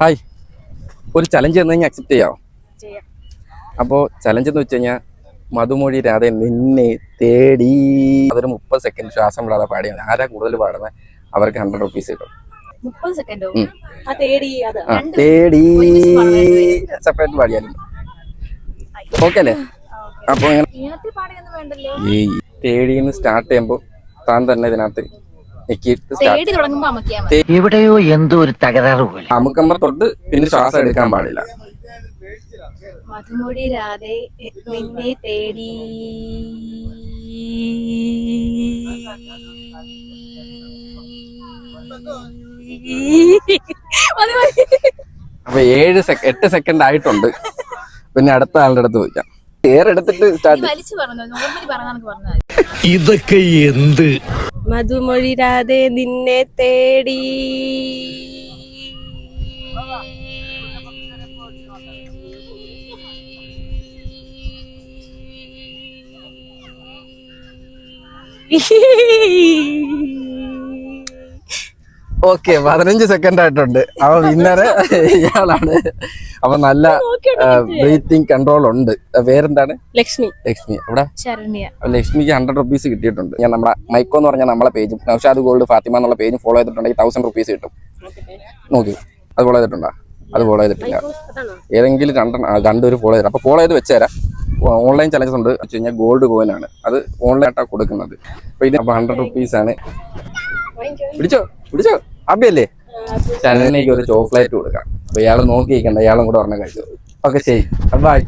Hi, ഒരു challenge തന്നു കഴിഞ്ഞാൽ അക്സെപ്റ്റ് ചെയ്യാമോ? ചെയ്യാം. അപ്പോൾ ചലഞ്ച് എന്ന് വെച്ച് കഴിഞ്ഞാൽ മധുമൊഴി രാധ നിന്നെ തേടി അതൊരു 30 സെക്കൻഡ് ശ്വാസം വിടാതെ പാടിയാണ്. ആരാ കൂടുതൽ പാടുന്നത് അവർക്ക് 100 റുപ്പീസ് കിട്ടും. 30 സെക്കൻഡോ? ഉം. തേടി തേടി സെപ്പറേറ്റ് പാടിയാലും ഓക്കെ അല്ലേ? അപ്പോൾ ഈണത്തിൽ പാടിയൊന്നും വേണ്ടല്ലോ. ഈ തേടിന്ന് സ്റ്റാർട്ട് ചെയ്യുമ്പോൾ താൻ തന്നെ ഇതിനകത്ത് തേടി തുടങ്ങുമ്പോ അമക്കിയാ മതി. എവിടെയോ എന്തോ ഒരു തകരാറ് പോലെ. അമുക്കമ്പർ തൊട്ട് പിന്നെ ശ്വാസം എടുക്കാൻ പാടില്ല. മധുമൊഴി രാധേ നിന്നെ തേടി അപ്പൊ 8 സെക്കൻഡ് ആയിട്ടുണ്ട്. പിന്നെ അടുത്ത ആളുടെ അടുത്ത് ചോദിക്കാം. എടുത്തിട്ട് സ്റ്റാർട്ട്. വലിച്ചു പറഞ്ഞു, നോർമലി പറഞ്ഞാൽ പറഞ്ഞാൽ ഇതൊക്കെ എന്ത്? മധുമൊഴി രാധേ നിന്നെ തേടി ഓക്കെ, 15 സെക്കൻഡ് ആയിട്ടുണ്ട്. അപ്പൊ വിന്നറ് ഇയാളാണ്. അപ്പൊ നല്ല ബ്രീത്തിങ് കൺട്രോൾ ഉണ്ട്. പേരെന്താണ്? ലക്ഷ്മി. ലക്ഷ്മി. അവിടെ ശരണ്യ. ലക്ഷ്മിക്ക് 100 റുപ്പീസ് കിട്ടിയിട്ടുണ്ട്. ഞാൻ നമ്മുടെ മൈക്കോ എന്ന് പറഞ്ഞാൽ നമ്മളെ പേജും നൗഷാദ് ഗോൾഡ് ഫാത്തിമ എന്നുള്ള പേജും ഫോളോ ചെയ്തിട്ടുണ്ടെങ്കിൽ 1000 റുപ്പീസ് കിട്ടും. നോക്കി, അത് ഫോളോ ചെയ്തിട്ടുണ്ടോ? അത് ഫോളോ ചെയ്തിട്ടില്ല. ഏതെങ്കിലും രണ്ടൊരു ഫോളോ ചെയ്തത്. അപ്പൊ ഫോളോ ചെയ്ത് വെച്ചുതരാം. ഓൺലൈൻ ചലഞ്ചസ് ഉണ്ട് വെച്ച് കഴിഞ്ഞാൽ ഗോൾഡ് കോയിൻ ആണ്. അത് ഓൺലൈനായിട്ടാണ് കൊടുക്കുന്നത്. അപ്പൊ ഇത് 100 റുപ്പീസ് ആണ്. പിടിച്ചോ അബിയല്ലേ? ചരണിക്ക് ഒരു ചോക്ലേറ്റ് കൊടുക്കാം. അപ്പൊ ഇയാൾ നോക്കിയിരിക്കണ്ട, ഇയാളും കൂടെ ഒരെണ്ണം കഴിച്ചു. ഓക്കെ, ശരി, ബൈ.